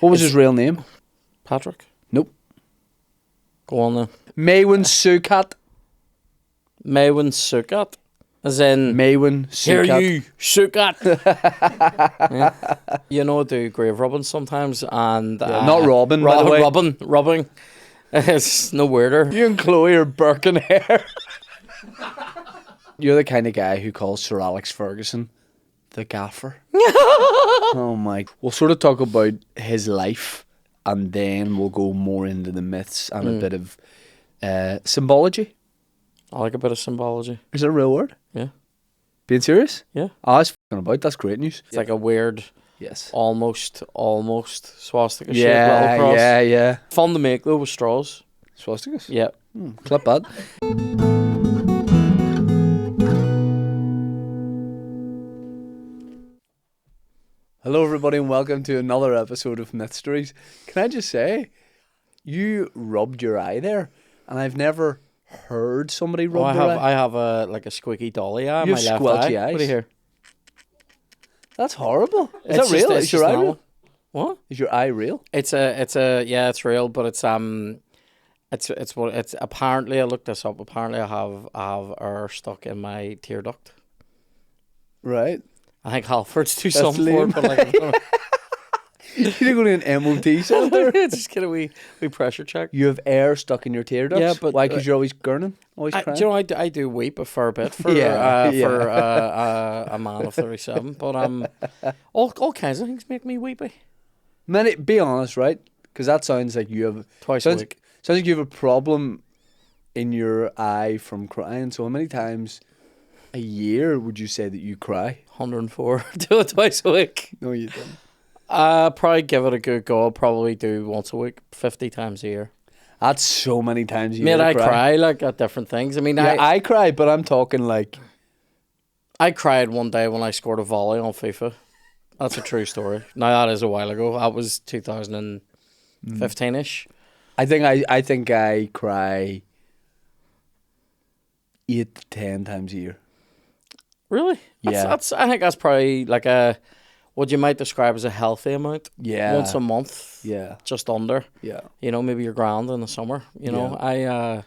What was his real name? Patrick? Nope. Go on then. Maewyn Succat. Maewyn Succat? As in... Maewyn Hear Succat. you, Succat! Yeah. You know, I do grave rubbing sometimes, and... not Robin, by the way. Rubbing. It's no weirder. You and Chloe are Birkin hair. You're the kind of guy who calls Sir Alex Ferguson the gaffer. Oh my. We'll sort of talk about his life, and then we'll go more into the myths and a bit of symbology. I like a bit of symbology. Is it a real word? Yeah. Being serious? Yeah. Oh, I was fucking about. That's great news. It's like a weird, yes, almost swastika shaped little cross. Yeah. Fun to make though with straws. Swastikas? Yeah. Clip that. Hello everybody and welcome to another episode of Mythstories. Can I just say, you rubbed your eye there, and I've never heard somebody rub their eye. I have a squeaky dolly eye. You My have left squelchy eye. eyes? What do you hear? That's horrible. Is It's that real? just- Is your eye normal. real? What? Is your eye real? It's real, but it's apparently I looked this up. Apparently I have air stuck in my tear duct. Right. I think Halford's too That's something for lame. it, but like You didn't go to an MOT centre? just get a wee pressure check. You have air stuck in your tear ducts? Yeah, but- why? Because you're always gurning? Always Do crying? you know, I do weep a fair bit for Yeah, a man of 37, but all kinds of things make me weepy. Be honest, right? Because that sounds like you have... Twice a week. Sounds like you have a problem in your eye from crying. So how many times a year would you say that you cry? 104. Do it twice a week. No, you don't. Probably give it a good go. I'll probably do once a week, 50 times a year. That's so many times a year. Mate, I cry like at different things. I mean, Yeah, I cry, but I'm talking like... I cried one day when I scored a volley on FIFA. That's a true story. Now that is a while ago. That was 2015-ish. I think I cry 8 to 10 times a year. Really? Yeah. I think that's probably like what you might describe as a healthy amount. Yeah. Once a month. Yeah. Just under. Yeah. You know, maybe you're grand in the summer. You know, I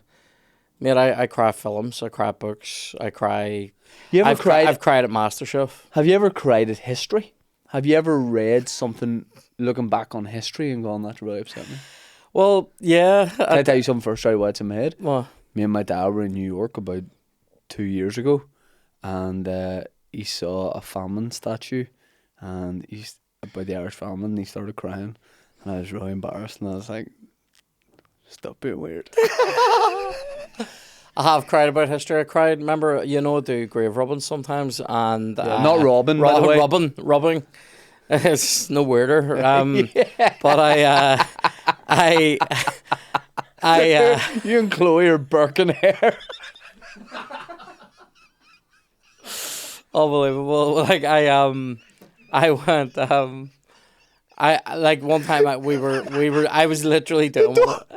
cry at films. I cry at books. I cry. I've cried at MasterChef. Have you ever cried at history? Have you ever read something looking back on history and gone, that really upset me? Well, yeah. Can I tell you something first? Sorry, what's in my head? What? Me and my dad were in New York about 2 years ago, and he saw a famine statue, and he's about the Irish famine, and he started crying, and I was really embarrassed, and I was like, stop being weird. I have cried about history. I cried. Remember, you know, I do grave rubbing sometimes, and not Robin, by the way. Rubbing. It's no weirder. But you and Chloe are Birkin hair. Unbelievable. Like I went I like one time I was literally doing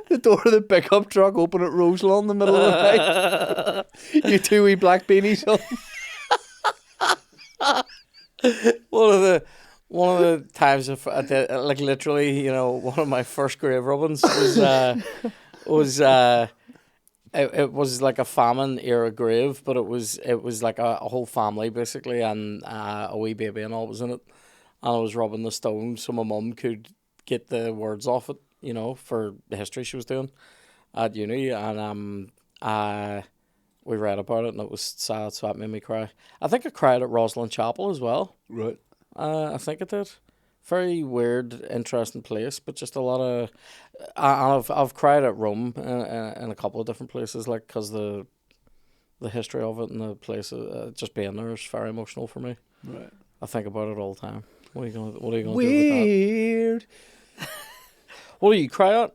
the door of the pickup truck open at Roselawn in the middle of the night. You two wee black beanies on. One of the times I did, like literally, you know, one of my first grave rubbings was it was like a famine era grave, but it was like a whole family basically, and a wee baby and all was in it, and I was rubbing the stone so my mum could get the words off it, you know, for the history she was doing at uni, and we read about it and it was sad, so that made me cry. I think I cried at Rosalind Chapel as well. Right. I think I did. Very weird, interesting place, but just a lot of. I've cried at Rome in a couple of different places, like because the history of it and the place, just being there is very emotional for me. Right. I think about it all the time. What are you gonna do with that? Weird. What do you cry at?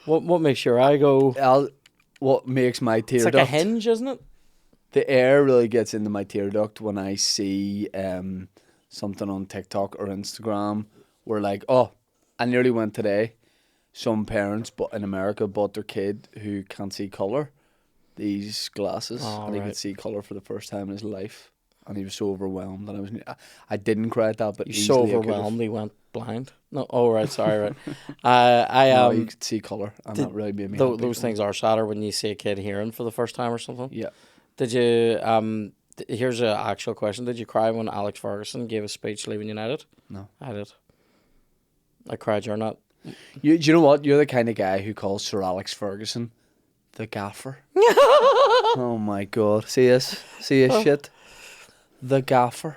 What makes your eye go? What makes my tear It's like duct? a hinge, isn't it? The air really gets into my tear duct when I see something on TikTok or Instagram where like, oh, I nearly went today. Some parents in America bought their kid who can't see colour these glasses, and he could see colour for the first time in his life, and he was so overwhelmed, and I didn't cry at that, but You're so easily overwhelmed he went blind. No, oh right, sorry, right. No, you could see colour, and that really made me happy. Those things are sadder when you see a kid hearing for the first time or something. Yeah. Did you here's an actual question. Did you cry when Alex Ferguson gave a speech leaving United? No. I did. I cried, you're not. Do you know what? You're the kind of guy who calls Sir Alex Ferguson the gaffer. Oh my God. See this? See this shit? The gaffer.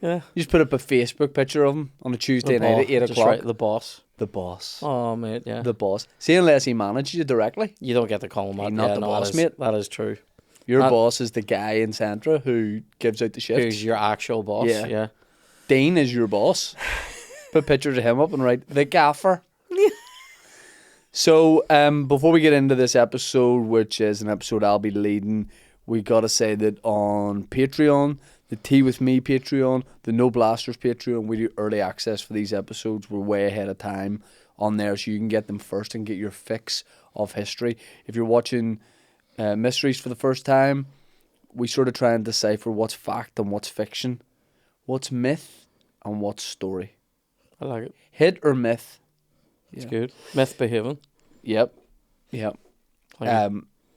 Yeah. You just put up a Facebook picture of him on a Tuesday night at 8 Just o'clock. right, the boss. The boss. Oh, mate, yeah. The boss. See, unless he manages you directly. You don't get to call him that. Not the boss, that is, mate. That is true. Your boss is the guy in Centra who gives out the shifts. Who's your actual boss? Yeah. Dean is your boss. Put pictures of him up and write the gaffer. So, before we get into this episode, which is an episode I'll be leading, we got to say that on Patreon, the Tea With Me Patreon, the No Blasters Patreon, we do early access for these episodes. We're way ahead of time on there, so you can get them first and get your fix of history. If you're watching Mythstories for the first time, we sort of try and decipher what's fact and what's fiction, what's myth and what's story. I like it. Hit or myth. It's good. Myth behaving. Yep.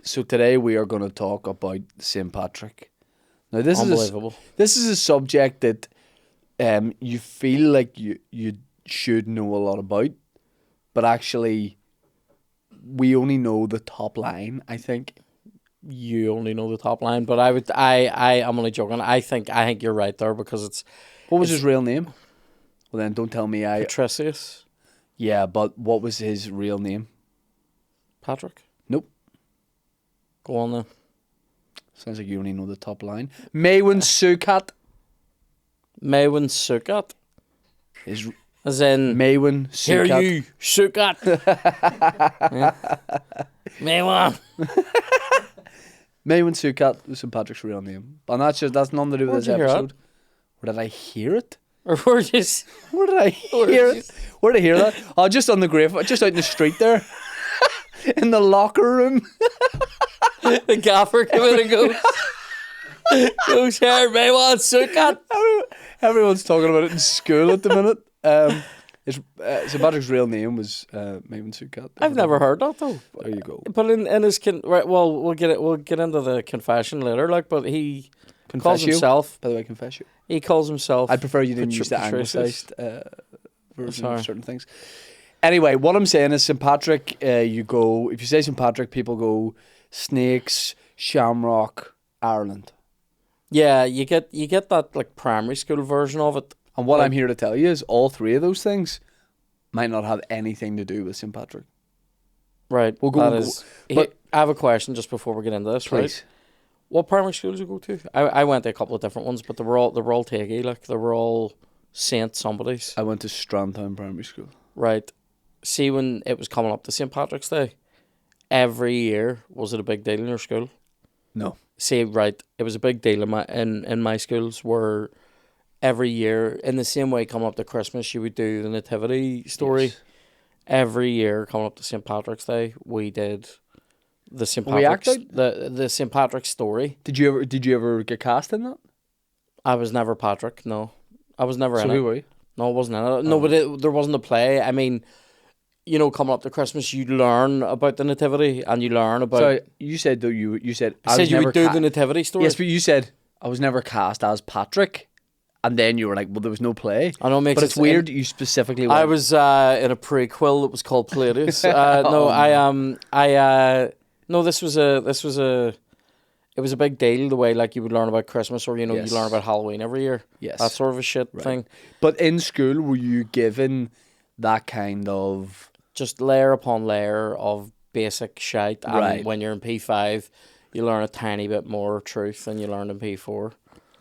So today we are going to talk about St. Patrick. Now this Unbelievable. This is a subject that you feel like you should know a lot about, but actually we only know the top line, I think. You only know the top line, but I'm only joking. I think you're right there because it's. What was his real name? Well then, don't tell me Patricius. Yeah, but what was his real name? Patrick. Nope. Go on then. Sounds like you only know the top line. Maewyn Succat. Maewyn Succat. Is as in Maewyn Succat. Hear you, Succat. Maewyn. Maewyn Succat was St. Patrick's real name. And that's nothing to do with Where'd this you hear episode. Where did I hear it? Or were just. Where did I hear it? Where did I hear that? Oh, just on the grave, just out in the street there. In the locker room. The gaffer came in and goes here, Maewyn Succat. Everyone's talking about it in school at the minute. St. Patrick's real name was Maewyn Succat. I've never heard that though. There you go. But in his right, well, we'll get into the confession later. Like, but he calls himself. By the way, confess you. He calls himself. I'd prefer you didn't use the anglicised version Sorry. of certain things. Anyway, what I'm saying is St. Patrick. If you say St. Patrick, people go snakes, shamrock, Ireland. Yeah, you get that like primary school version of it. And what I'm here to tell you is all three of those things might not have anything to do with St. Patrick. Right. We'll go. But I have a question just before we get into this. Please. Right? What primary schools did you go to? I went to a couple of different ones, but they were all takey. Like they were all Saint somebody's. I went to Strandtown Primary School. Right. See, when it was coming up to St. Patrick's Day, every year was it a big deal in your school? No. See, right, it was a big deal in my schools where every year, in the same way coming up to Christmas, you would do the nativity story. Yes. Every year coming up to St. Patrick's Day, we did the St. Patrick's the St. Patrick's story. Did you ever get cast in that? I was never Patrick. No, I was never in it. So who were you? No, I wasn't in it. No, but there wasn't a play. I mean, you know, coming up to Christmas, you learn about the nativity and you learn about. Sorry, you said though you said I said you would do the nativity story. Yes, but you said I was never cast as Patrick. And then you were like, well, there was no play. I know, but it's weird you specifically went. I was in a prequel that was called Palladius. No, this was a it was a big deal the way like you would learn about Christmas or you learn about Halloween every year. Yes. That sort of a shit thing. But in school, were you given that kind of just layer upon layer of basic shite? And when you're in P5, you learn a tiny bit more truth than you learned in P4.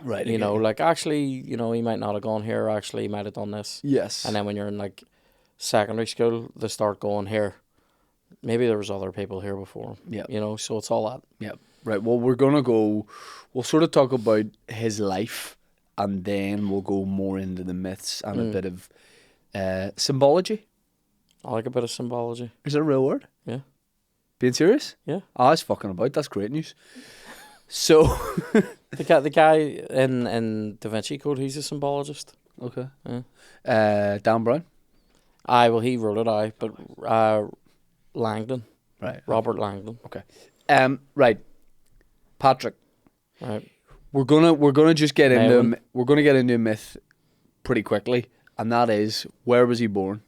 Right. You know, like actually, he might not have gone here, actually he might have done this. Yes. And then when you're in like secondary school, they start going here. Maybe there was other people here before him. Yeah. So it's all that. Yeah. Right. Well, we'll sort of talk about his life and then we'll go more into the myths and a bit of symbology. I like a bit of symbology. Is it a real word? Yeah. Being serious? Yeah. I was fucking about. That's great news. So the guy in Da Vinci Code, he's a symbologist. Okay. Yeah. Dan Brown. Aye, well, he wrote it, aye, but Langdon, Right. Robert Langdon, Okay. Right. Patrick, right? we're gonna just get Maywin. into a myth pretty quickly, and that is, where was he born?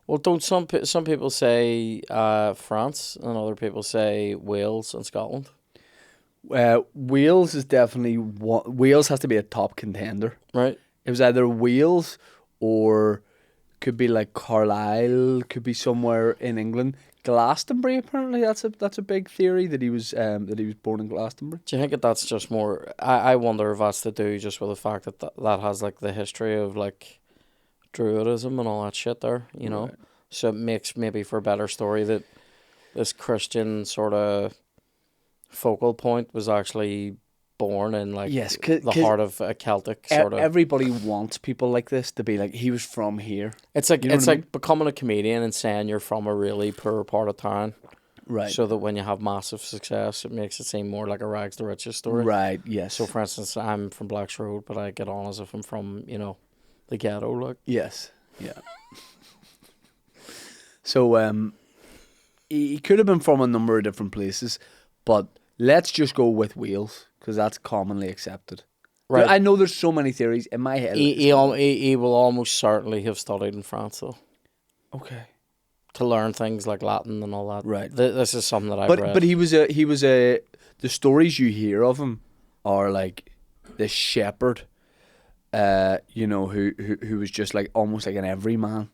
Well, don't some people say France, and other people say Wales and Scotland, Wales is definitely Wales has to be a top contender. right? It was either Wales or could be like Carlisle, could be somewhere in England. Glastonbury, apparently that's a big theory that he was born in Glastonbury. Do you think that that's just more? I wonder if that's to do just with the fact that that has like the history of like Druidism and all that shit there, you know. Right. So it makes maybe for a better story that this Christian sort of focal point was actually born in like Yes, the heart of a Celtic sort of. Everybody wants people like this to be like, he was from here. It's like You know it's what I like becoming a comedian and saying you're from a really poor part of town, Right. so that when you have massive success, it makes it seem more like a rags to riches story. Right. Yes. So, for instance, I'm from Blacks Road, but I get on as if I'm from, you know, the ghetto. Like, Yes. Yeah. So he could have been from a number of different places, but let's just go with Wales because that's commonly accepted. right? I know there's so many theories in my head. He will almost certainly have studied in France, though, Okay. to learn things like Latin and all that. Right. This is something that I've read. But he was the stories you hear of him are like this shepherd, you know, who was just like almost like an everyman,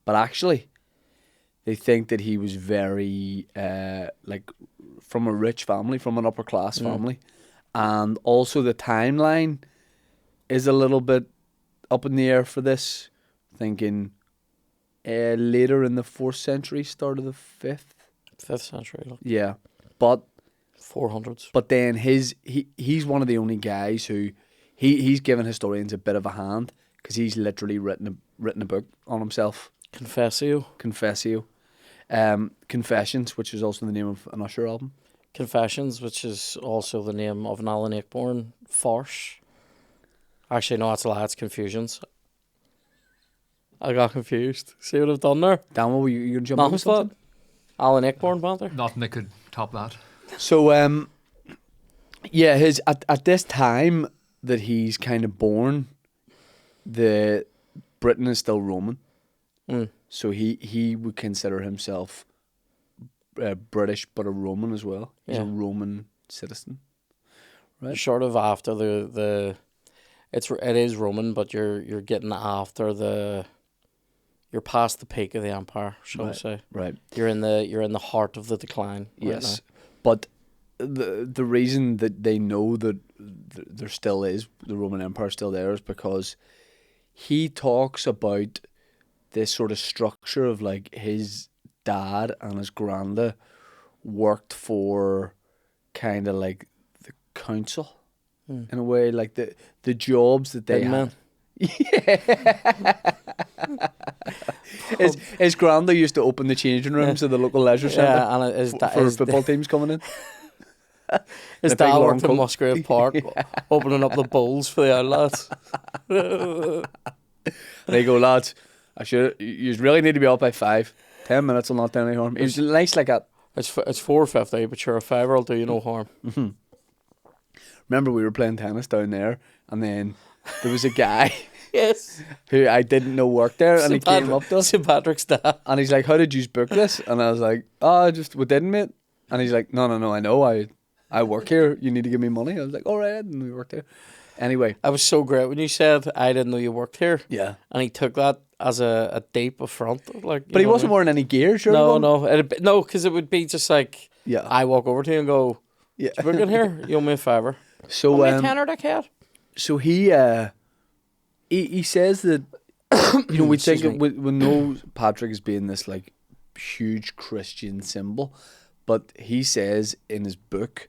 but actually, they think that he was very like from a rich family, from an upper class family, and also the timeline is a little bit up in the air for this. Thinking later in the 4th century, start of the 5th. 5th century, like Yeah, but 400s. But then he's one of the only guys who he's given historians a bit of a hand because he's literally written a book on himself. Confessio. Confessions, which is also the name of an Usher album. Confessions, which is also the name of an Alan Ayckbourn farce. Actually, no, that's a lie. It's Confusions. I got confused. See what I've done there? Dan, what were you gonna jump Nothing on with something? Alan Ayckbourn banter. Nothing that could top that. So yeah, his at this time that he's kind of born, the Britain is still Roman. So he would consider himself British, but a Roman as well. He's a Yeah. Roman citizen, right? Sort of after it is Roman, but you're getting after you're past the peak of the empire, shall we say? Right. You're in the heart of the decline. Right Yes, but the reason that they know that there still is the Roman Empire still there is because he talks about this sort of structure of like his dad and his granda worked for kind of like the council in a way, like the jobs that they now. had. His granda used to open the changing rooms of the local leisure centre Yeah, and for football teams coming in. his big dad long worked in coat. Musgrave Park, opening up the bowls for the outlads. They go, lads, you really need to be up by 5. 10 minutes will not do any harm. It was nice like that. It's $4.50, but sure, a fiver will do you no harm. Remember we were playing tennis down there, and then there was a guy Yes. who I didn't know worked there, and he came up to us, St. Patrick's Day. and he's like, "How did you book this?" And I was like, "Oh, we didn't, mate." And he's like, "No, I know, I work here. You need to give me money." I was like, "All right," and we worked there. Anyway, I was so great when you said I didn't know you worked here. yeah, And he took that as a deep affront. Like, but he wasn't wearing any gear, sure. No, because it would be just like, Yeah. I walk over to you and go, Yeah. "You working here? You owe me a fiver." So Owe me a tenner, dickhead. So he says that you know we think Excuse me. we know Patrick as being this like huge Christian symbol, but he says in his book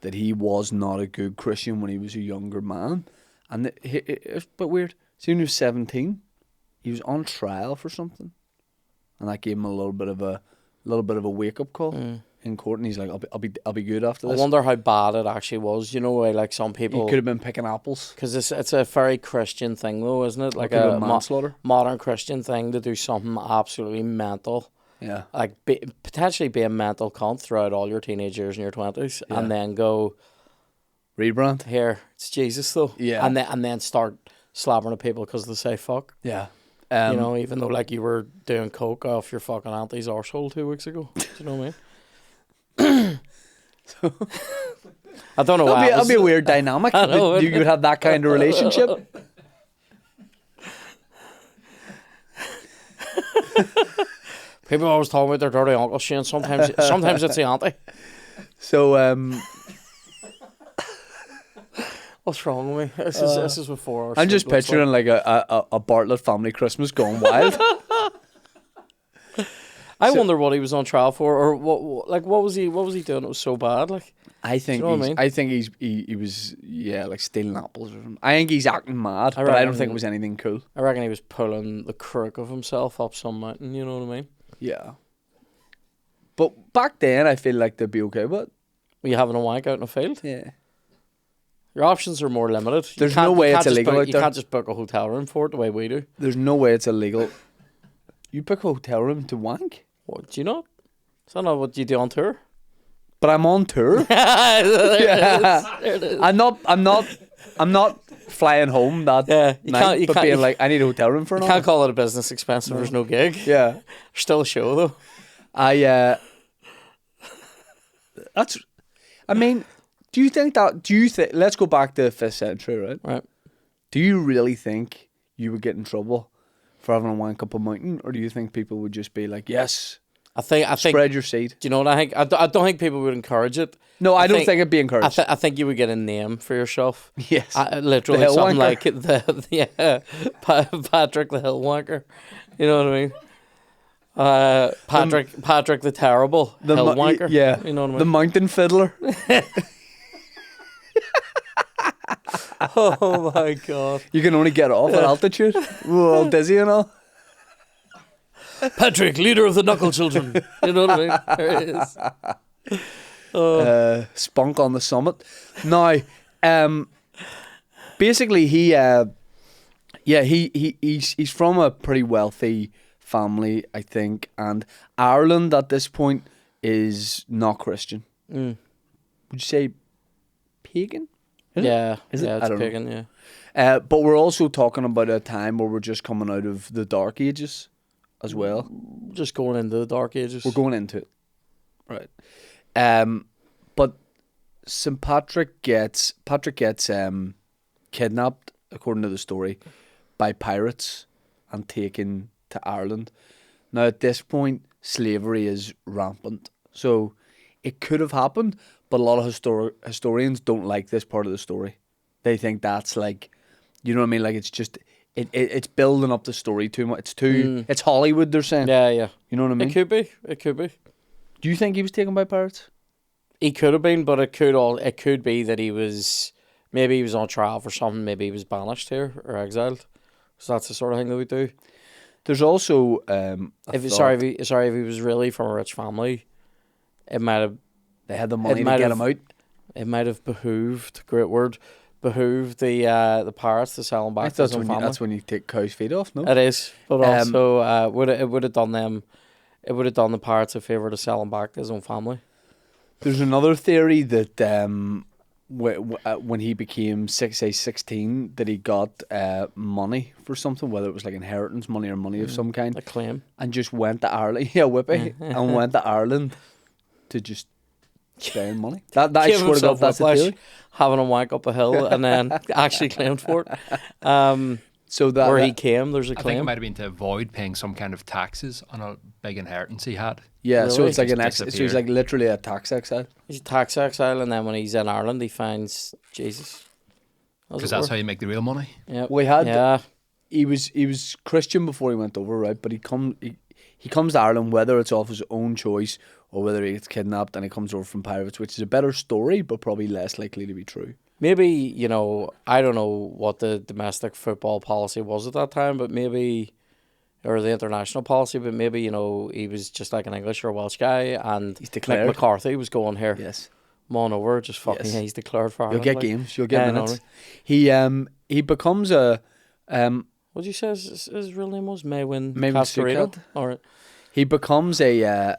that he was not a good Christian when he was a younger man, and it's a bit weird. So when he was 17, he was on trial for something, and that gave him a little bit of a wake up call. in court, and he's like, I'll be good after I this. wonder how bad it actually was. You know, where like some He people, could have been picking apples. because it's a very Christian thing though, isn't it? Like Could have a been manslaughter. modern Christian thing to do something absolutely mental, Yeah. like potentially be a mental cunt throughout all your teenage years and your 20s, Yeah. and then go, Rebrand. here, it's Jesus though. Yeah. And then start slapping at people because they say fuck. Yeah. You know, even though like you were doing coke off your fucking auntie's arsehole 2 weeks ago. Do you know what I mean? I don't know why. That'd be a weird dynamic. I know, you would have that kind of relationship. People always talk about their dirty uncle Shane. Sometimes it's the auntie. So What's wrong with me? This is with 4 hours. I'm just picturing like a Bartlett family Christmas gone wild. I wonder what he was on trial for, or what was he doing? It was so bad. Like, I think you know what I mean? I think he was like stealing apples or something. I think he's acting mad, but I reckon- don't think it was anything cool. I reckon he was pulling the crook of himself up some mountain. You know what I mean? Yeah. But back then, I feel like they'd be okay with it. Were you having a wank out in a field? Yeah. Your options are more limited. There's no way it's illegal out You there. can't just book a hotel room for it the way we do. There's no way it's illegal. You book a hotel room to wank? What, do you not? Is that not what you do on tour? But I'm on tour. Yeah. There it is. I'm not flying home that Yeah, you night, can't- you but can't- being you- like, I need a hotel room for an You hour. can't call it a business expense if there's no gig. Yeah. There's still a show though. I mean, do you think let's go back to the 5th century, right? Right. Do you really think you would get in trouble for having a wank up a mountain, or do you think people would just be like, yes, I think. spread your seed? Do you know what I think? I don't think people would encourage it. No, I don't think it'd be encouraged. I think you would get a name for yourself. Yes. Literally The hill something wanker. like Patrick the Hill Wanker. You know what I mean? Patrick the Terrible Hill Wanker. Yeah. You know what I The mean? mountain fiddler. Oh my god. You can only get off at altitude. We're all dizzy and all. Patrick, leader of the Knuckle Children. You know what I mean? There it is. Spunk on the summit. Now, basically, he's from a pretty wealthy family, I think, and Ireland at this point is not Christian. Mm. Would you say pagan? Yeah. Is it? Yeah, I it's don't know. pagan, yeah. But we're also talking about a time where we're just coming out of the Dark Ages as well. Just going into the Dark Ages. We're going into it, right? But St. Patrick gets kidnapped, according to the story, by pirates and taken to Ireland. Now, at this point, slavery is rampant, so it could have happened. But a lot of historians don't like this part of the story. They think that's like, you know what I mean? Like it's just it's building up the story too much. It's Hollywood. They're saying. Yeah, yeah. You know what I mean? It could be. It could be. Do you think he was taken by pirates? He could have been, but it could be that he was on trial for something. Maybe he was banished here or exiled. So that's the sort of thing that we do. There's also If he was really from a rich family, it might have they had the money to get him out. It might have behooved, great word, behooved the pirates to sell him back to his own family. That's when you take cows' feet off, no? It is, but also it would have done the pirates a favour to sell him back to his own family. There's another theory that when he became 16, that he got money for something, whether it was like inheritance money or money of some kind, A claim. and just went to Ireland, whippy, and went to Ireland to just spend money. That I Gave swear to God, himself that's the whiplash, theory. having a wank up a hill and then actually claimed for it. So that Where he came, there's a I think claim. it might have been to avoid paying some kind of taxes on a big inheritance he had. yeah, so Really? it's like Just so he's disappeared. like literally a tax exile. He's a tax exile, and then when he's in Ireland, he finds Jesus. Because that's how you make the real money. Yep. We had Yeah. he was Christian before he went over, right? But he comes to Ireland, whether it's off his own choice or whether he gets kidnapped and he comes over from pirates, which is a better story, but probably less likely to be true. Maybe, I don't know what the domestic football policy was at that time, but maybe or the international policy, but maybe, you know, he was just like an English or Welsh guy, and He's Mick declared. McCarthy was going here. Yes. Come on over, just fucking, Yes. yeah, he's declared for You'll Ireland. get like. games. You'll get I know, minutes. right? He becomes a What did you say his real name was? Maywin Maywin Castorado? Succat. Or he becomes a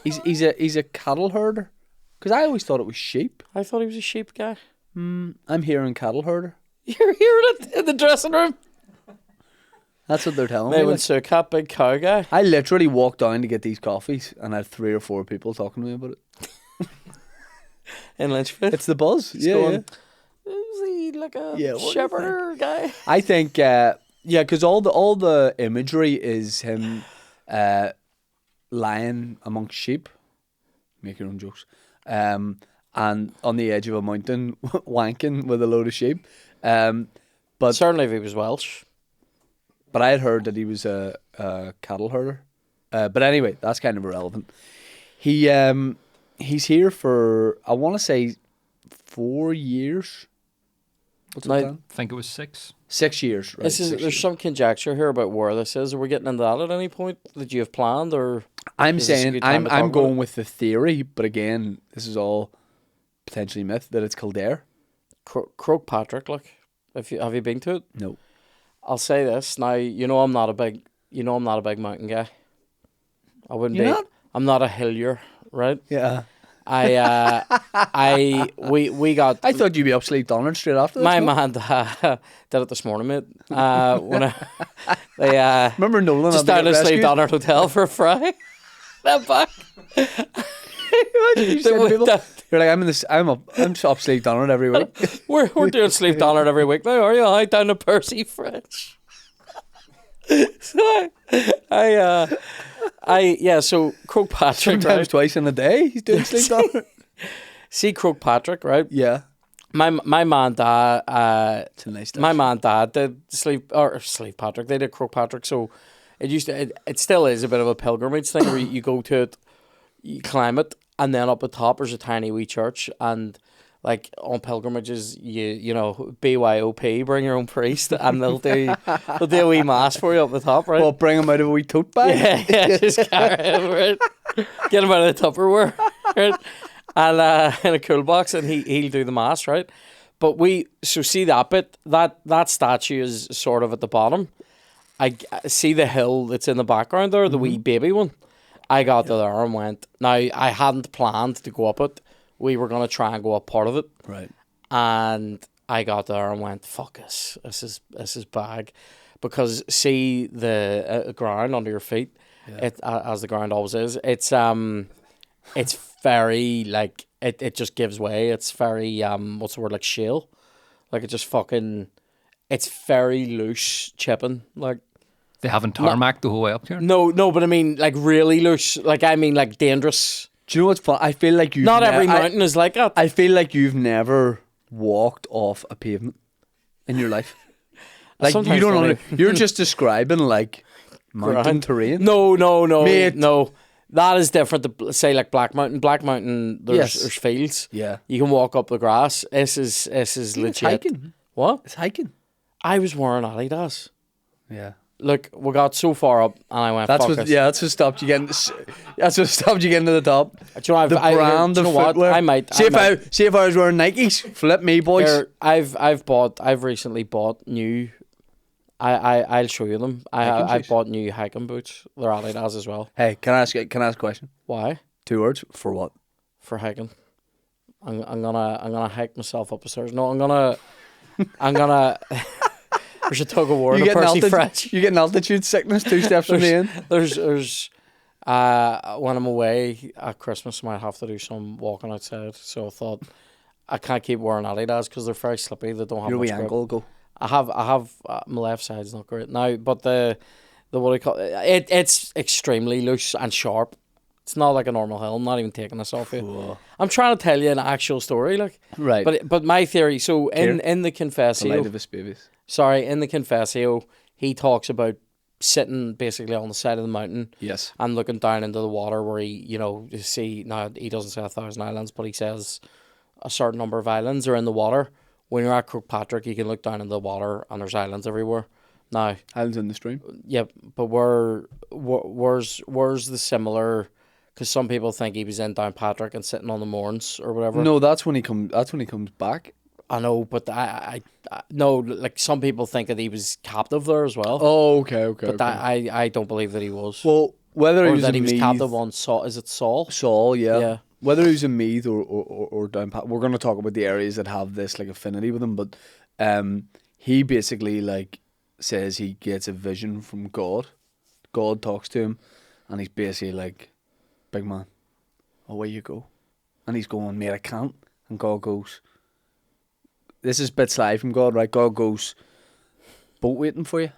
he's a cattle herder. Because I always thought it was sheep. I thought he was a sheep guy. I'm hearing cattle herder. You're hearing it in the dressing room. That's what they're telling me. Maywin Like, Succat, big cow guy. I literally walked down to get these coffees, and I had 3 or 4 people talking to me about it. In Lynchfield. It's the buzz. He's Yeah, going, yeah. Is he like a Yeah, what do you shepherder guy? I think, yeah, because all the imagery is him lying amongst sheep. Make your own jokes. And on the edge of a mountain, wanking with a load of sheep. But Certainly if he was Welsh. But I had heard that he was a cattle herder. But anyway, that's kind of irrelevant. He's here for, I want to say, 4 years. What's Now, the plan? I think it was 6. 6 years. Right, This is 6 there's years. some conjecture here about where this is. Are we getting into that at any point that you have planned, or I'm is this a saying good time to talk I'm about going it? with the theory, but again, this is all potentially myth that it's Kildare. Croke Patrick? Like, have you been to it? No. I'll say this now. I'm not a big mountain guy. I wouldn't You're be. not? I'm not a hillier, right? Yeah. We got I thought you'd be up Sleep Donald straight after this. my no? man did it this morning, mate. When they Remember Nolan just had to down get to Sleep rescued? Donner Hotel for a fry. That back. Imagine you said to people, you're like, I'm up Sleep Donald every week. We're doing Sleep Donner every week now, are you? I down to Percy French. So so Croke Patrick, Sometimes right? twice in a day he's doing Sleep Donald. See Croke Patrick, right? Yeah. My man dad It's a nice my dish. man dad did Sleep Patrick. They did Croke Patrick, so it still is a bit of a pilgrimage thing where you go to it, you climb it, and then up the top there's a tiny wee church, and like on pilgrimages you know BYOP, bring your own priest, and they'll do a wee mass for you up the top, right? Well, bring him out of a wee tote bag. Yeah, just carry him, right? Get him out of the Tupperware, right? And in a cool box, and he'll do the mass, right? But see that bit, that statue is sort of at the bottom. I see the hill that's in the background there, the wee baby one. I got there and went. Now I hadn't planned to go up it. We were gonna try and go up part of it, Right. and I got there and went, "Fuck this! This is bag," because see the ground under your feet, it as the ground always is. It's very like it just gives way. It's very what's the word, like shale, like it just fucking. It's very loose chipping, like. They haven't tarmacked the whole way up here. No, but I mean like really loose. Like I mean like dangerous. Do you know what's fun? I feel like you've Not every mountain is like that. I feel like you've never walked off a pavement in your life. Like Sometimes you don't funny. you're just describing like mountain Ground. terrain. No, Mate. no. That is different to say like Black Mountain. Black Mountain, there's Yes. there's fields. Yeah. You can walk up the grass. This is It's legit. hiking. What? It's hiking. I was wearing Adidas. Yeah. Look, we got so far up, and I went. That's Fuck what. this. Yeah, that's what stopped you getting. That's what stopped you getting to the top. Do you know, I've, The I, brand do you of know what? footwear. I might. See if I was wearing Nikes. Flip me, boys. I've recently bought new. I'll show you them. Hiking I've shoes? bought new hiking boots. They're Adidas as well. Hey, can I ask a question? Why? 2 words for what? For hiking. I'm gonna hike myself up the stairs. No, I'm gonna. There's a tug of war to Percy French. You get altitude sickness 2 steps from the end. There's when I'm away at Christmas, I might have to do some walking outside. So I thought I can't keep wearing Adidas because they're very slippy. They don't have Your much wee grip. ankle will go. I have my left side's not great now, but the what do you call it? It's extremely loose and sharp. It's not like a normal hill. I'm not even taking this off you. Whoa. I'm trying to tell you an actual story, like. Right. But my theory. So in the The light Confessio, of his babies. sorry, in the Confessio, he talks about sitting basically on the side of the mountain Yes. and looking down into the water where he, you see. Now he doesn't say 1,000 islands, but he says a certain number of islands are in the water. When you're at Kirkpatrick, you can look down into the water and there's islands everywhere. Now, Islands in the stream. yeah, but where's the similar? Because some people think he was in Downpatrick and sitting on the Mourns or whatever. No, that's when he comes. That's when he comes back. I know, but I no, like some people think that he was captive there as well. Oh, okay. But I don't believe that he was. Well, whether he or was that in he was Meath, captive on Saul. Is it Saul? Saul, yeah. Yeah. Whether he was in Meath or down Pat, we're going to talk about the areas that have this like affinity with him. But he basically like says he gets a vision from God. God talks to him, and he's basically like, "Big man, away you go," and he's going, "Mate, I can't." And God goes, "This is a bit sly from God, right?" God goes, "Boat waiting for you,"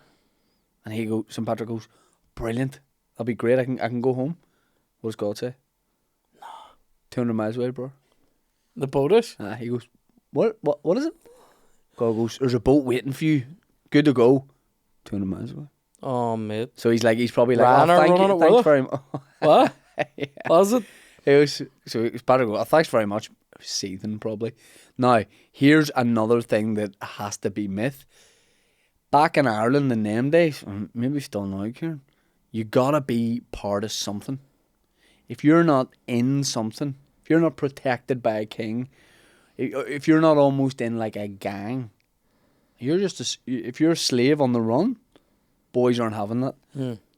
and he goes. St. Patrick goes, "Brilliant, that'll be great. I can go home." What does God say? 200 miles away, bro. The boat is? He goes, what is it? God goes, "There's a boat waiting for you. Good to go." 200 miles away. Oh, mate. So he's probably like, Ran "Oh, or thank running you, it thanks with very much." What? Yeah. Was it? So it's better to go, "Oh, thanks very much." Seething probably. Now, here's another thing that has to be myth. Back in Ireland in them days, and maybe still now, Kieran, you gotta be part of something. If you're not in something, if you're not protected by a king, if you're not almost in like a gang, you're just if you're a slave on the run, boys aren't having that.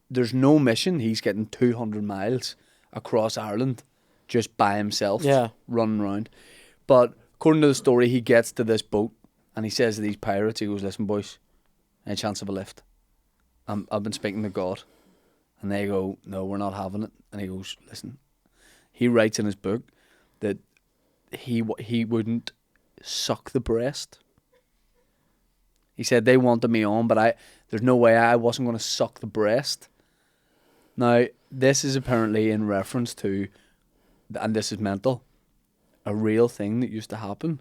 There's no mission. He's getting 200 miles across Ireland just by himself, running around. But according to the story, he gets to this boat and he says to these pirates, he goes, "Listen, boys, any chance of a lift? I've been speaking to God." And they go, "No, we're not having it." And he goes, "Listen," he writes in his book that he wouldn't suck the breast. He said they wanted me on, but there's no way I wasn't going to suck the breast. Now, this is apparently in reference to, and this is mental, a real thing that used to happen,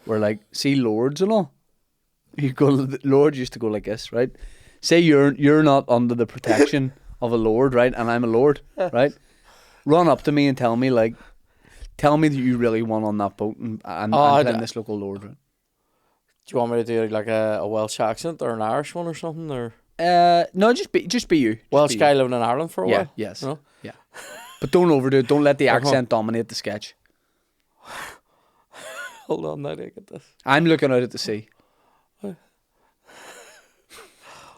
where like, see lords and all, lords used to go like this, right? Say you're not under the protection of a lord, right? And I'm a lord, right? Run up to me and tell me that you really want on that boat and play this local lord, right? Do you want me to do like a Welsh accent or an Irish one or something? Or No, just be you. Welsh guy living in Ireland for a while? Yes. You know? Yeah. But don't overdo it. Don't let the accent dominate the sketch. Hold on, now I get this. I'm looking out at the sea.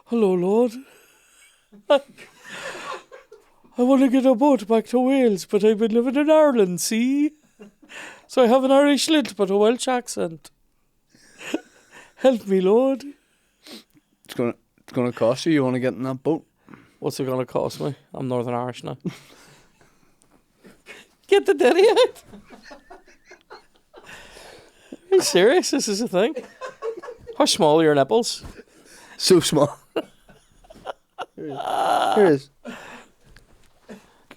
Hello, Lord. I want to get a boat back to Wales, but I've been living in Ireland, see? So I have an Irish lilt, but a Welsh accent. Help me, Lord. It's gonna cost you. You want to get in that boat? What's it going to cost me? I'm Northern Irish now. Get the daddy out. Are you serious? This is a thing? How small are your nipples? So small. Here it is.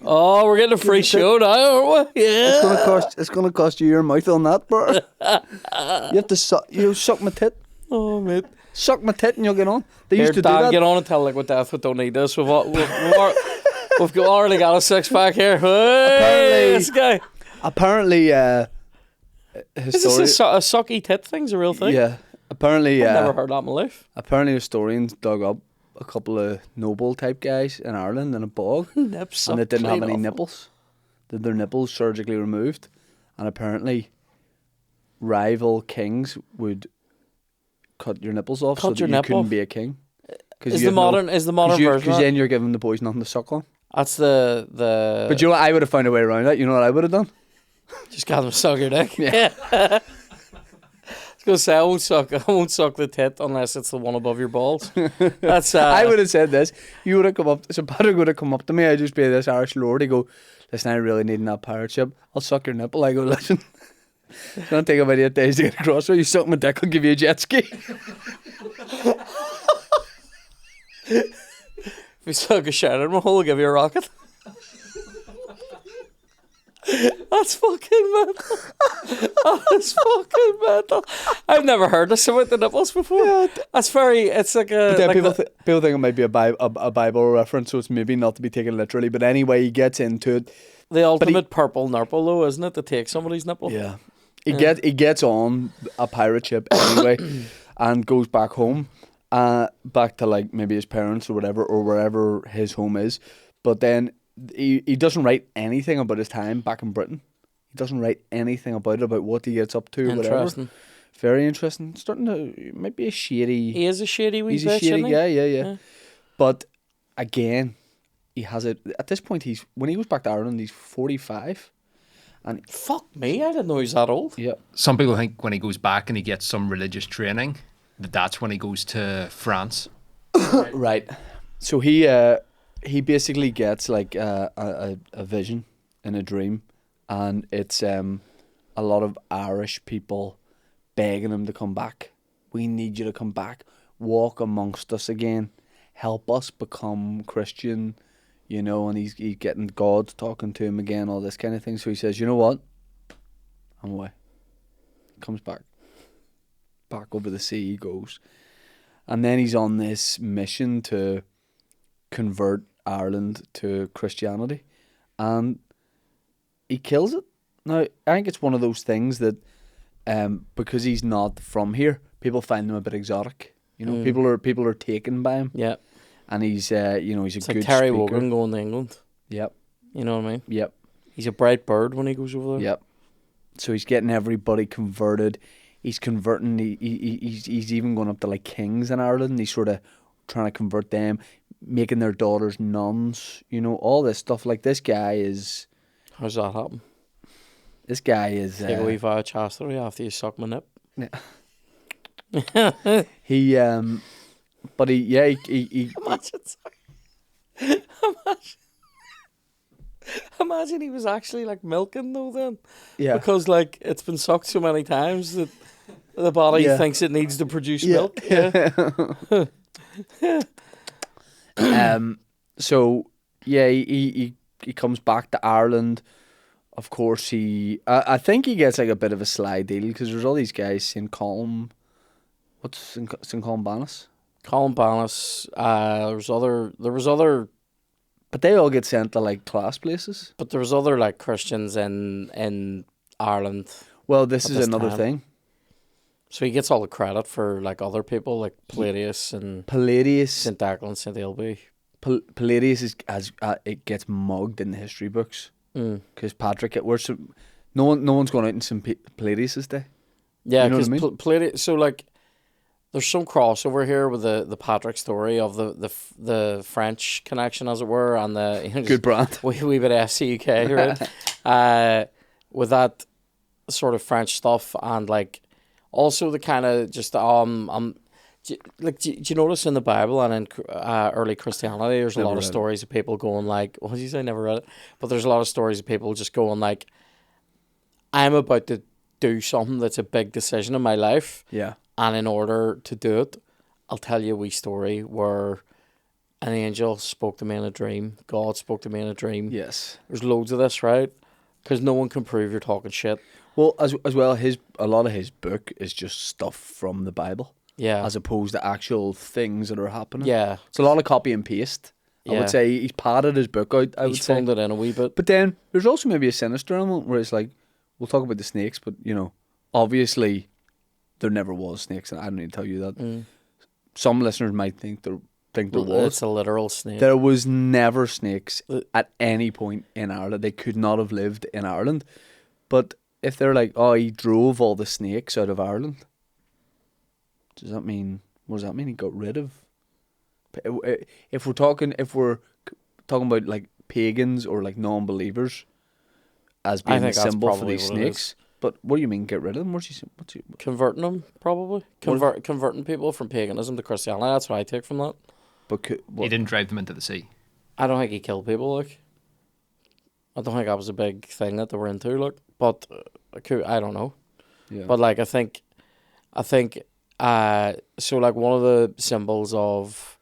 Oh, we're getting a free show now, aren't we? Yeah. It's gonna cost you your mouth on that, bro. You have to suck my tit. Oh, mate. Suck my tit and you'll get on. They Here, used to Dad, do that. get on and tell like what death we don't need this. We've already got a six pack here. Hey, this guy. Apparently, Is this a sucky tit thing's a real thing? Yeah. Apparently, I've never heard that in my life. Apparently, historians dug up a couple of noble type guys in Ireland in a bog, Nips and they didn't have any off. nipples. They had their nipples surgically removed, and apparently, rival kings would cut your nipples off Cut so your that you nip couldn't off? be a king. Is the modern version? Because of then you're giving the boys nothing to suck on. That's the. But you know what? I would have found a way around that. You know what I would have done? Just got them suck your dick. Yeah. I was gonna say I won't suck the tit unless it's the one above your balls. That's. I would have said this. You would have come up. So Patrick would have come up to me. I'd just be this Irish lord. He'd go, "Listen, I really need that pirate ship. I'll suck your nipple." I go, "Listen, it's gonna take about 8 days to get across. So you suck my dick, I'll give you a jet ski." If you suck a shot in my hole, I'll give you a rocket. That's fucking mental. That's fucking mental. I've never heard this about the nipples before. Yeah. That's very. It's like a. But then like people think it might be a Bible reference, so it's maybe not to be taken literally. But anyway, he gets into it. the ultimate purple nurple, though, isn't it? To take somebody's nipple. Yeah, he gets on a pirate ship anyway, and goes back home. back to like maybe his parents or whatever, or wherever his home is. But then he doesn't write anything about his time back in Britain. He doesn't write anything about what he gets up to, or whatever. Interesting. Very interesting. Starting to might be a shady. He is a shady wee He's bitch, a shady isn't he? guy, yeah. But again, he has it at this point. When he goes back to Ireland, he's 45, and Fuck me, I didn't know he was that old. yeah, Some people think when he goes back and he gets some religious training, that's when he goes to France. right. So he basically gets like a vision in a dream, and it's a lot of Irish people begging him to come back. We need you to come back, walk amongst us again, help us become Christian, and he's getting God talking to him again, all this kind of thing. So he says, you know what, I'm away. Comes back over the sea he goes, and then he's on this mission to convert Ireland to Christianity, and he kills it. Now I think it's one of those things that because he's not from here, people find him a bit exotic. People are taken by him. Yeah. And he's he's a It's good like Terry speaker. Wogan going to England. Yep. You know what I mean? Yep. He's a bright bird when he goes over there. Yep. So he's getting everybody converted. He's converting. He's even going up to like kings in Ireland. He's sort of trying to convert them, making their daughters nuns. All this stuff. Like this guy is. How's that happen? This guy is. Take a wee vow of chastity after you suck my nip. Yeah. But he Imagine, imagine he was actually like milking though then. yeah. Because like it's been sucked so many times that the body Yeah. thinks it needs to produce Yeah. milk. Yeah. So yeah, he comes back to Ireland. Of course, I think he gets like a bit of a sly deal because there's all these guys, St. Column. What's St. Columbanus? Colin Bannis, there was other But they all get sent to like class places. but there was other like Christians in Ireland. Well, this At is this another time. thing. So he gets all the credit for like other people like Palladius and Palladius, St. Declan, St. Ailbe. Palladius it gets mugged in the history books because Patrick. No one's going out in St. Palladius' day. Yeah, You know what because I mean? Palladius. So like, there's some crossover here with the Patrick story of the French connection, as it were, and the Good brand. wee bit of FCUK, right? With that sort of French stuff, and like also the kind of just do you notice in the Bible and in early Christianity, there's a Never lot of read it. stories of people going like, what did you say? Never read it, but there's a lot of stories of people just going like, I'm about to do something that's a big decision in my life. Yeah. And in order to do it, I'll tell you a wee story where an angel spoke to me in a dream. God spoke to me in a dream. Yes. There's loads of this, right? Because no one can prove you're talking shit. Well, as well, a lot of his book is just stuff from the Bible, Yeah. as opposed to actual things that are happening. Yeah. It's a lot of copy and paste. I Yeah. would say he's padded his book out. I would He's say. phoned it in a wee bit. But then there's also maybe a sinister element where it's like, we'll talk about the snakes, but obviously there never was snakes, and I don't need to tell you that. Some listeners might think there was. It's a literal snake. There was never snakes Uh, at any point in Ireland. They could not have lived in Ireland. But if they're like, oh, he drove all the snakes out of Ireland, what does that mean he got rid of? If we're talking about like pagans or like non-believers as I being the think that's symbol for probably these what it is. snakes, but what do you mean get rid of them? Converting them, probably. Converting people from paganism to Christianity. That's what I take from that. He didn't drive them into the sea. I don't think he killed people, like. I don't think that was a big thing that they were into, like. But, I don't know. Yeah. But, like, I think, so, like, one of the symbols of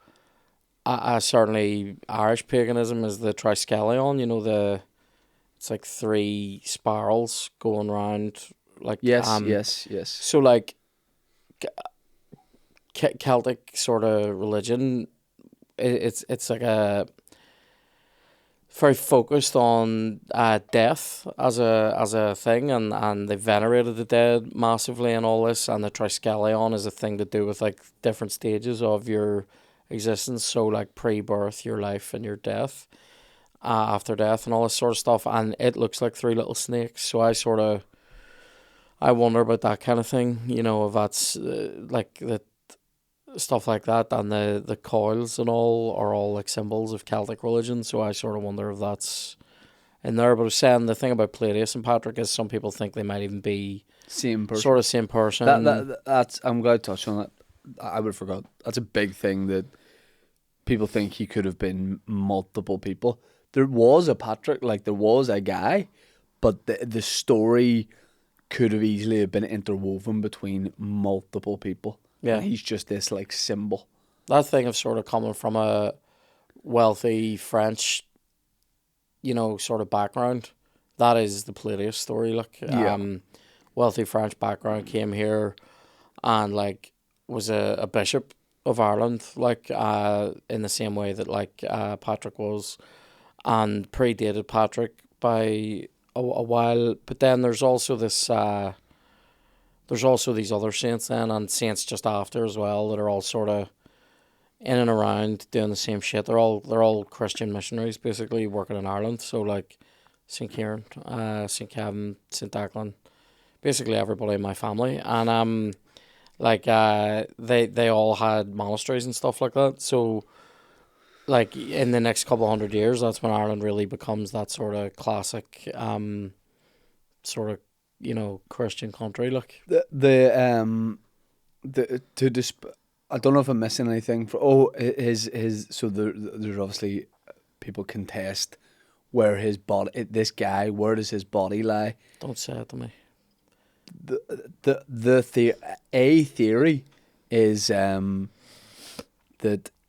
certainly Irish paganism is the triskelion, it's like 3 spirals going round, like. yes. So, like, Celtic sort of religion, it's like a very focused on death as a thing, and they venerated the dead massively and all this, and the Triskelion is a thing to do with like different stages of your existence, so like pre-birth, your life, and your death, after death, and all this sort of stuff, and it looks like three little snakes. So I wonder about that kind of thing, you know, if that's like the stuff like that, and the coils and all are all like symbols of Celtic religion. So I sort of wonder if that's in there. But I was saying the thing about Palladius and Patrick is some people think they might even be Same person. sort of same person. That's I'm glad to touch on that. I would have forgot. That's a big thing that people think he could have been multiple people. There was a Patrick, like there was a guy, but the story could have easily have been interwoven between multiple people. Yeah. And he's just this like symbol. That thing of sort of coming from a wealthy French, you know, sort of background, that is the Palladius story. Like, Yeah. Wealthy French background, came here and like was a bishop of Ireland, like in the same way that like Patrick was, and predated Patrick by a while. But then there's also this there's also these other saints then, and saints just after as well, that are all sort of in and around doing the same shit. They're all Christian missionaries basically working in Ireland. So like St. Kieran, St. Kevin, St. Declan, basically everybody in my family, and like they all had monasteries and stuff like that. So like in the next couple 100 years, that's when Ireland really becomes that sort of classic sort of, you know, Christian country. Like I don't know if I'm missing anything. His so there's obviously people contest where his body. This guy, where does his body lie? Don't say it to me. A theory is that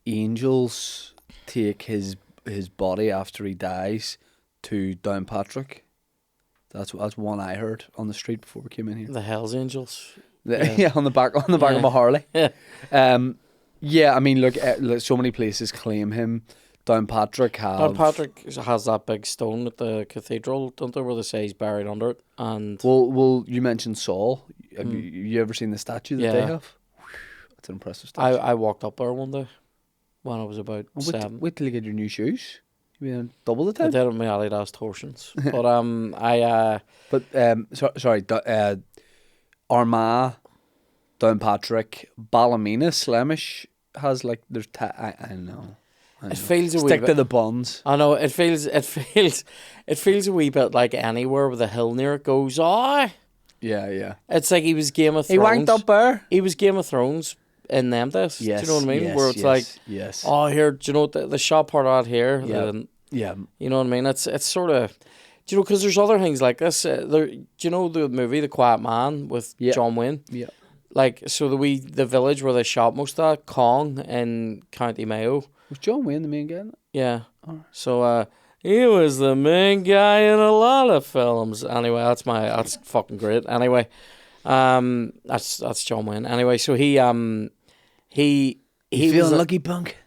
angels take his body after he dies to Downpatrick. That's one I heard on the street before we came in here. The Hells Angels. Yeah, on the back of a Harley. Yeah. Yeah, I mean, look, so many places claim him. Downpatrick has that big stone at the cathedral, don't they, where they say he's buried under it? And well, you mentioned Saul. Have you ever seen the statue that they have? That's an impressive statue. I walked up there one day when I was about 7. Wait till you get your new shoes. You mean double the time? I did it with my Adidas torsions. But sorry, Armagh, Downpatrick, Ballymena, Slemish has like there's I know. It feels a wee Stick bit, to the buns. I know it feels a wee bit like anywhere with a hill near it goes. Oh, Yeah. it's like he was Game of Thrones. He wanked up there. He was Game of Thrones in them days. Yes, do you know what I mean? yes, Where it's yes, like, yes. oh, here, do you know the shop part out here? Yeah. Yeah. You know what I mean? It's sort of, do you know, because there's other things like this. Do you know the movie The Quiet Man with John Wayne? Yeah. Like, so the village where they shot most of that, Cong in County Mayo. Was John Wayne the main guy in it? Yeah. Oh. So he was the main guy in a lot of films. Anyway, that's fucking great. Anyway, that's John Wayne. Anyway, so he You was feeling lucky, punk?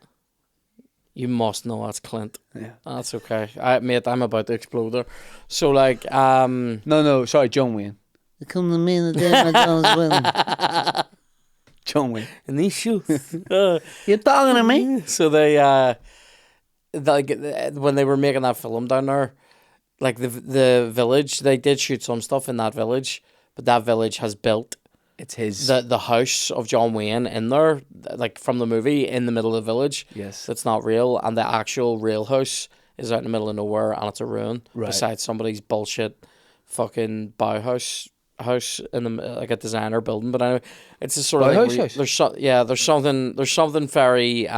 You must know that's Clint. Yeah. That's okay. Mate, I'm about to explode there. So like No, sorry, John Wayne. You come to me in the day my John's winning. John Wayne. in these shoes. You talking to me? So they when they were making that film down there, like the village, they did shoot some stuff in that village, but that village has built It's his. the house of John Wayne in there, like from the movie, in the middle of the village. Yes. That's not real, and the actual real house is out in the middle of nowhere, and it's a ruin beside somebody's bullshit fucking Bauhaus house in the like a designer building. But anyway, it's a sort of Bauhaus thing house? there's something very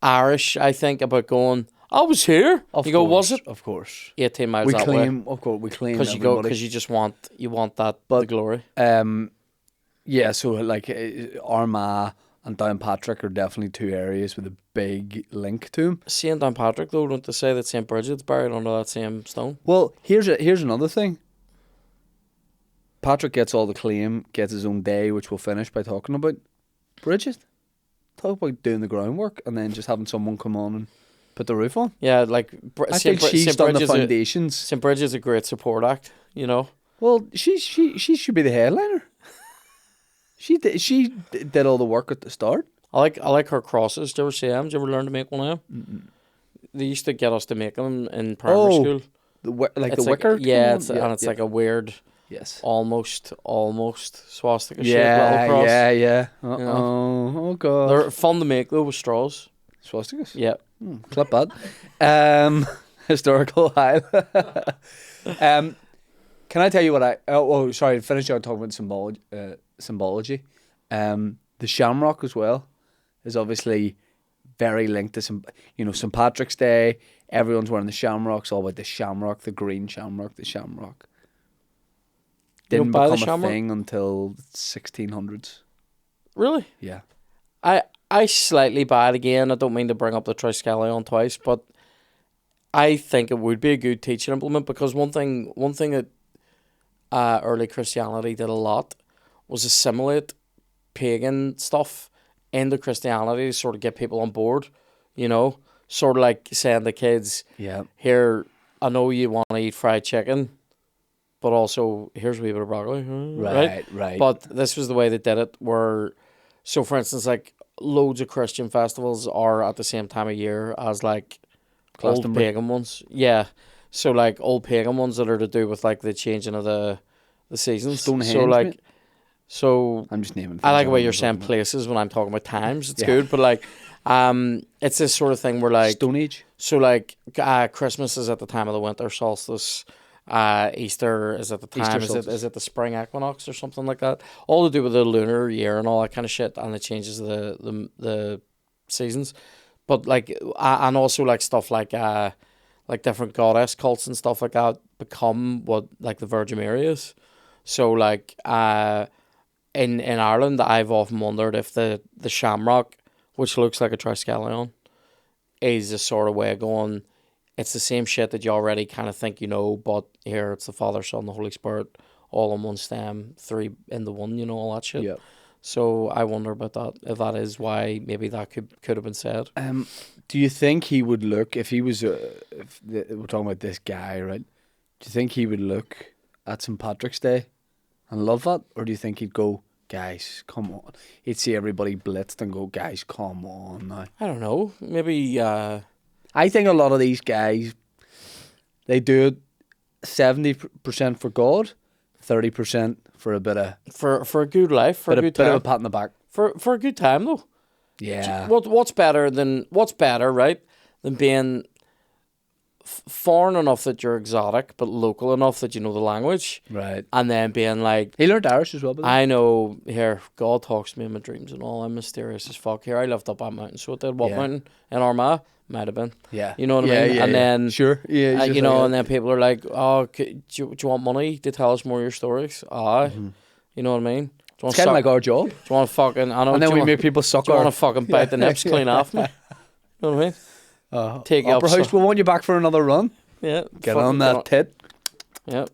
Irish, I think, about going, I was here. Of you go, course, was it? Of course. 18 miles We that claim, way? of course, we claim Because you just want that the glory. Yeah, so like Armagh and Downpatrick are definitely two areas with a big link to them. St. Downpatrick, though, don't they say that St. Bridget's buried under that same stone? Well, here's another thing. Patrick gets all the claim, gets his own day, which we'll finish by talking about. Bridget, talk about doing the groundwork and then just having someone come on and Put the roof on. Yeah, like I think she's done the foundations. St. Bridget's a great support act, you know. Well, she should be the headliner. She did all the work at the start. I like her crosses. Do you ever see them? Did you ever learn to make one of them? They used to get us to make them in primary school. Like It's the wicker. Yeah, it's like a weird, yes, almost swastika shape yeah, little cross. yeah. You know? Oh god. They're fun to make though with straws. Swastikas. Yeah. Clip that. Historical high. Can I tell you what sorry, finish out talking about symbology. The shamrock as well is obviously very linked to St. Patrick's Day. Everyone's wearing the shamrocks, all about the shamrock, the green shamrock, the shamrock. Didn't become a thing until 1600s. Really? Yeah. I slightly buy it again. I don't mean to bring up the Triskelion twice, but I think it would be a good teaching implement because one thing that early Christianity did a lot was assimilate pagan stuff into Christianity to sort of get people on board, you know? Sort of like saying to kids, here, I know you want to eat fried chicken, but also here's a wee bit of broccoli. Right. But this was the way they did it, so for instance, like loads of Christian festivals are at the same time of year as like old pagan ones. Yeah. So like old pagan ones that are to do with like the changing of the seasons. Stonehenge, so like mate. So I'm just naming. I like the way you're saying places when I'm talking about times. It's good, but like, it's this sort of thing where like Stone Age. So like, Christmas is at the time of the winter solstice. Easter is at the time. Is it the spring equinox or something like that? All to do with the lunar year and all that kind of shit, and it changes the seasons. But like, and also like stuff like different goddess cults and stuff like that become what like the Virgin Mary is. So like, in Ireland, I've often wondered if the shamrock, which looks like a triskelion, is a sort of way of going, it's the same shit that you already kind of think you know, but here it's the Father, Son, the Holy Spirit, all on one stem, three in the one, you know, all that shit. Yeah. So I wonder about that, if that is why maybe that could have been said. Do you think he would look, if he was, we're talking about this guy, right? Do you think he would look at St. Patrick's Day and love that? Or do you think he'd go, guys, come on? He'd see everybody blitzed and go, guys, come on now. I don't know. Maybe... I think a lot of these guys, they do it 70% for God, 30% for a bit of... For a good life, for a good time. Bit of a pat on the back. For a good time, though. Yeah. What's better, right, than being foreign enough that you're exotic, but local enough that you know the language? Right. And then being like... He learned Irish as well. I know, here, God talks to me in my dreams and all. I'm mysterious as fuck. Here, I lived up that mountain, so it did. What mountain? In Armagh? Might have been. Yeah. You know what I mean? And then... Sure. Yeah. you know, and then people are like, oh, do you want money to tell us more of your stories? Aye. Mm-hmm. You know what I mean? It's kind of like our job. Do you want to fucking... I know. And then we make people suck. Do you want to fucking bite the nips clean off me? You know what I mean? Take Opera House, we want you back for another run. Yeah. Get on that tit. Yeah.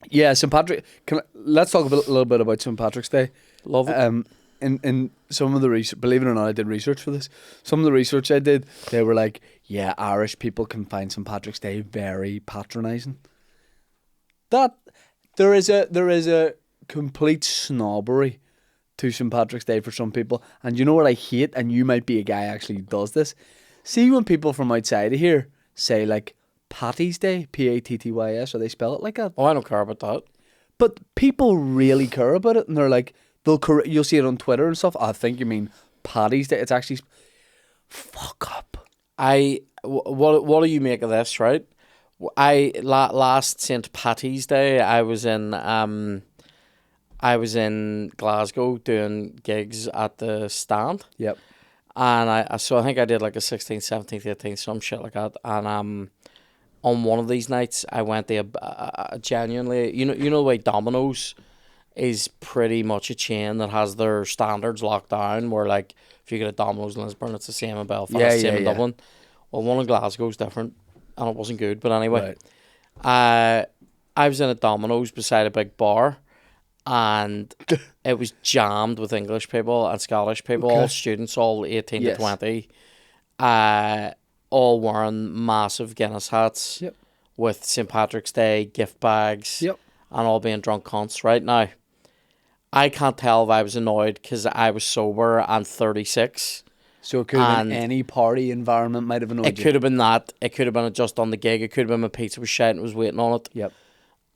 Yeah, St. Patrick. Let's talk a little bit about St. Patrick's Day. Love it. In some of the research, believe it or not, I did research for this. Some of the research I did, they were like, yeah, Irish people can find St. Patrick's Day very patronising. That there is a complete snobbery to St. Patrick's Day for some people. And you know what I hate, and you might be a guy actually who does this. See when people from outside of here say like Patty's Day, Pattys, or they spell it like that. Oh, I don't care about that. But people really care about it, and they're like, you'll see it on Twitter and stuff. I think you mean Paddy's Day. It's actually fuck up. What do you make of this? Right, last St. Patty's Day, I was in Glasgow doing gigs at the Stand. Yep. And I think I did like a 16th, 17th, 18th, some shit like that. And on one of these nights, I went to a genuinely, you know the way Domino's is pretty much a chain that has their standards locked down, where like if you get a Domino's in Lisburn, it's the same in Belfast, same in Dublin. Well, one in Glasgow's different, and it wasn't good. But anyway, I was in a Domino's beside a big bar, and it was jammed with English people and Scottish people, all students, all 18 to 20. all wearing massive Guinness hats. Yep. With St. Patrick's Day gift bags. Yep. And all being drunk cunts. Right now, I can't tell if I was annoyed because I was sober and 36. So it could have And been any party environment might have annoyed It you. could have been that. It could have been just on the gig. It could have been my pizza was shit and was waiting on it. Yep.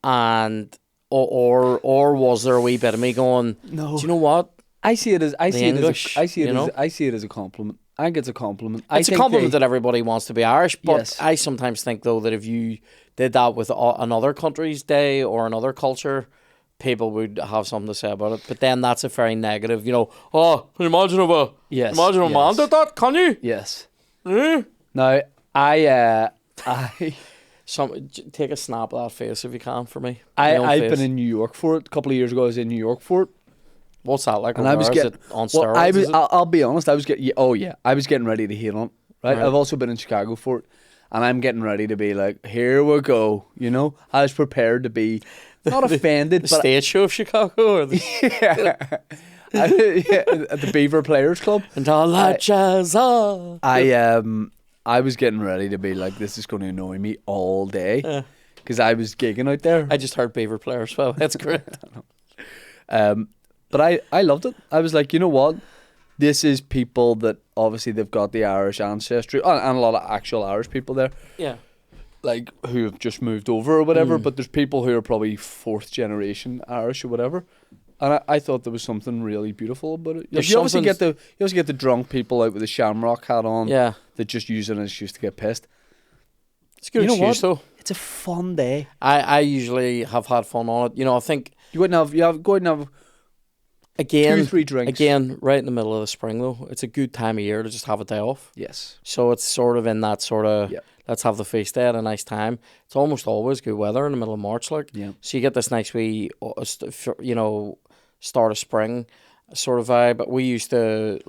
And or was there a wee bit of me going, No. do you know what? I see it as English, I see it you know? as I see it as a compliment. I think it's a compliment. It's a compliment that everybody wants to be Irish, but Yes. I sometimes think though that if you did that with another country's day or another culture, people would have something to say about it. But then that's a very negative, oh, can you imagine if a man did that? Can you? Yes. Eh? Now I Take a snap of that face if you can for me. I've been in New York for it. A couple of years ago I was in New York for it. What's that like? And I was getting on steroids. Well, is it? I'll be honest. I was getting. Oh yeah, I was getting ready to hate on it. Right? I've also been in Chicago for it, and I'm getting ready to be like, here we go. I was prepared to be not offended, the but stage show of Chicago, or the at the Beaver Players Club. and all that jazz. I was getting ready to be like, this is going to annoy me all day because I was gigging out there. I just heard Beaver Players. Well, that's great. But I loved it. I was like, you know what? This is people that obviously they've got the Irish ancestry and a lot of actual Irish people there, Yeah. like who have just moved over or whatever. But there's people who are probably fourth generation Irish or whatever. And I thought there was something really beautiful about it. There's You obviously something- get the drunk people out with the shamrock hat on. Yeah. That just use it as an excuse to get pissed. It's a good You know excuse, what? though. It's a fun day. I usually have had fun on it. I think, You go out and have again, 2-3 drinks. again, right in the middle of the spring, though, it's a good time of year to just have a day off. Yes. So it's sort of in that sort of, Yep. let's have the feast day at a nice time. It's almost always good weather in the middle of March, like. Yeah. So you get this nice wee, start of spring sort of vibe. But we used to,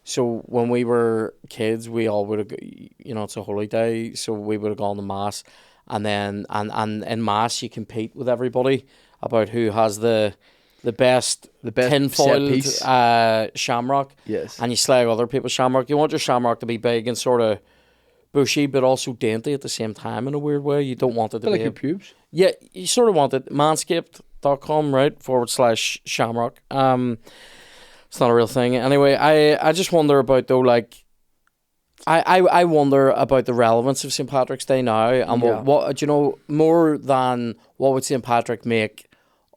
so when we were kids, we all would have, it's a holy day, so we would have gone to Mass. And then, and in Mass, you compete with everybody about who has the best set tinfoiled piece. shamrock. Yes. And you slag other people's shamrock. You want your shamrock to be big and sort of bushy, but also dainty at the same time in a weird way. You don't want it to like be... your pubes. Yeah, you sort of want it. Manscaped.com, right? /shamrock. It's not a real thing. Anyway, I just wonder about, though, I wonder about the relevance of St. Patrick's Day now, and Yeah. what more than what would St. Patrick make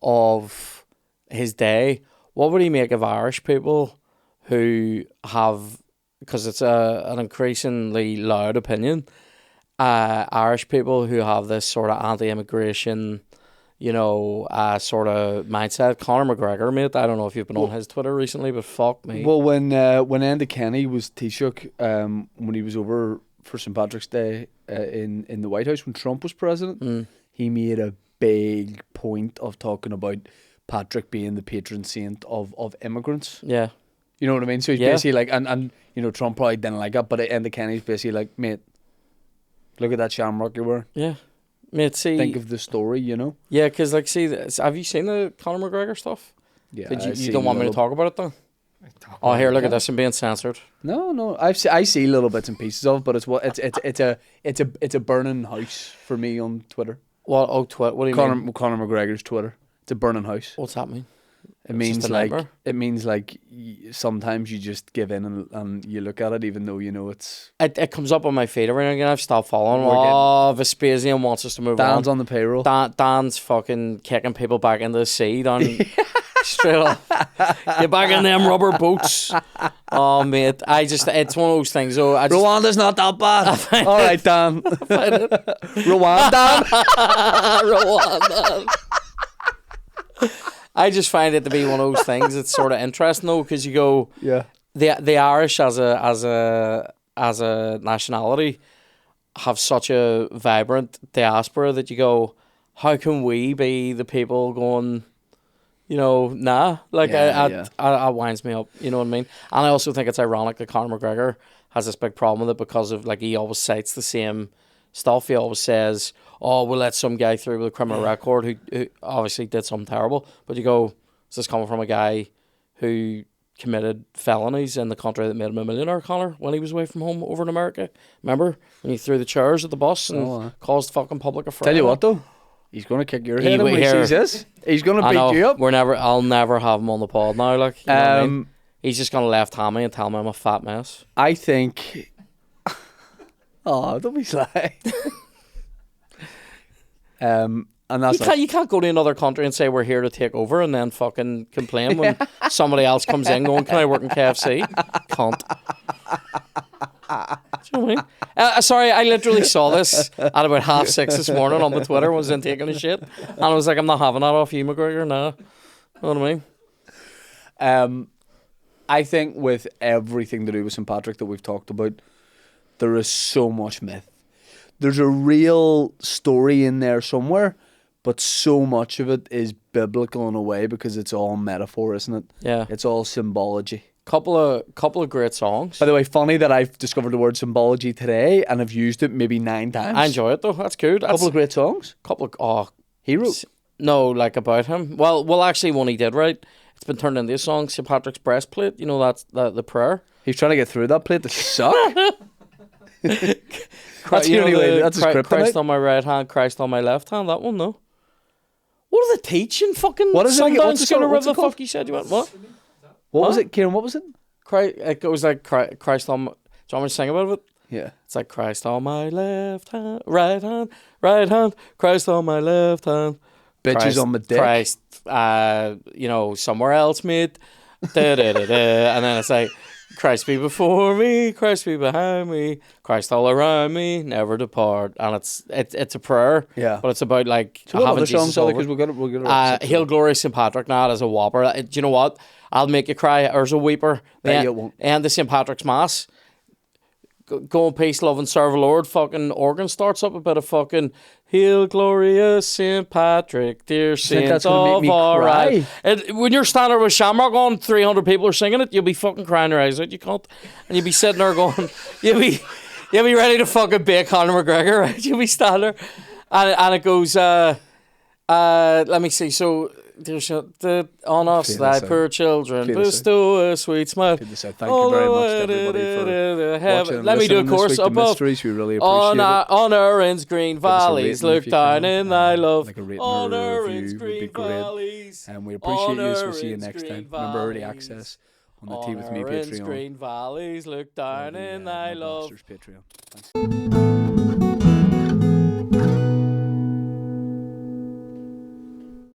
of his day, what would he make of Irish people who have, because it's an increasingly loud opinion, Irish people who have this sort of anti-immigration, sort of mindset. Conor McGregor, mate, I don't know if you've been on his Twitter recently, but fuck me. Well, when Enda Kenny was Taoiseach, when he was over for St. Patrick's Day in the White House when Trump was president, he made a big point of talking about Patrick being the patron saint of immigrants. Yeah. You know what I mean? So he's Yeah. basically like, and Trump probably didn't like it, but Enda Kenny's basically like, mate, look at that shamrock you're wearing. Yeah. Mate, see... Think of the story, Yeah, because, have you seen the Conor McGregor stuff? Yeah. Did I you see don't want me to little- talk about it, though? Oh, here, look at this. I'm being censored. No, I see little bits and pieces of it, but it's a burning house for me on Twitter. What? Oh, what do you mean? Conor McGregor's Twitter. It's a burning house. What's that mean? It It's just means a like nightmare? sometimes you just give in and you look at it even though it's It comes up on my feed every now and again. I've stopped following. We're Oh, Vespasian wants us to move Dan's on. on the payroll. Dan's fucking kicking people back into the sea down straight off. Get back in them rubber boots. Oh, mate. It's one of those things. So Rwanda's not that bad. All right, Dan. Rwanda. Rwanda. I just find it to be one of those things. It's sort of interesting though, because you go, Yeah. the Irish as a nationality have such a vibrant diaspora that you go, how can we be the people going, nah? It winds me up. You know what I mean? And I also think it's ironic that Conor McGregor has this big problem with it because of he always cites the same stuff. He always says, oh, we'll let some guy through with a criminal record who obviously did something terrible. But you go, is this coming from a guy who committed felonies in the country that made him a millionaire, Connor, when he was away from home over in America. Remember when he threw the chairs at the bus and caused fucking public affray? Tell you what though, he's gonna kick your head in when he sees this. He's gonna beat you up. I'll never have him on the pod now. Like, you know what I mean? He's just gonna left hand me and tell me I'm a fat mess. I think. Oh, don't be sly. And that's you can't go to another country and say we're here to take over and then fucking complain when somebody else comes in going, "Can I work in KFC?" Cunt. Do you know what I mean? Sorry, I literally saw this at about 6:30 this morning on the Twitter when I was in taking a shit, and I was like, "I'm not having that off you, McGregor." Nah. You know what I mean? I think with everything to do with St. Patrick that we've talked about, there is so much myth. There's a real story in there somewhere, but so much of it is biblical in a way because it's all metaphor, isn't it? Yeah. It's all symbology. Couple of great songs. By the way, funny that I've discovered the word symbology today and I've used it maybe 9 times. I enjoy it though. That's good. Couple of great songs. Hero. No, like about him. Well, actually, one he did right. It's been turned into a song, St. Patrick's breastplate. You know, that's the prayer. He's trying to get through that plate to suck. That's the only way. That's his kryptonite. Christ on my right hand, Christ on my left hand. That one, no. What are they teaching? Fucking what is Sundown it? Schooner, whatever the called? fuck you said you went. What? What was it, Kieran? What was it? It goes like Christ on my... Do you want me to sing about it? Yeah. It's like Christ on my left hand, right hand, Christ on my left hand. Bitches Christ, on my dick. Christ, somewhere else, mate. Da, da, da, da. And then it's like, Christ be before me, Christ be behind me, Christ all around me, never depart. And it's a prayer. Yeah. But it's about like so what having other Jesus songs over. because we'll get it. Hail Glory St. Patrick now as a whopper. Do you know what? I'll make you cry or as a weeper. And the St. Patrick's Mass. Go in peace, love and serve the Lord. Fucking organ starts up a bit of fucking Hail glorious St. Patrick, dear saint of Ireland. When you're standing there with Shamrock on, 300 people are singing it, you'll be fucking crying your eyes out, you can't. And you'll be sitting there going, you'll be ready to fucking bake Conor McGregor, right? You'll be standing there. And it goes, let me see, so there's on us thy poor children bestow a sweet smile. Thank you very much to everybody for watching. Let me do a course above. Mythstories, we really appreciate it. On Erin's green valleys, look down in thy love. Like a rating on or a Erin's review would be green great. valleys. And we appreciate you. We'll see you Erin's next time. green Remember early valleys. access on the Tea With Me On Erin's Patreon. green valleys, look down in thy love. Patreon. Thanks.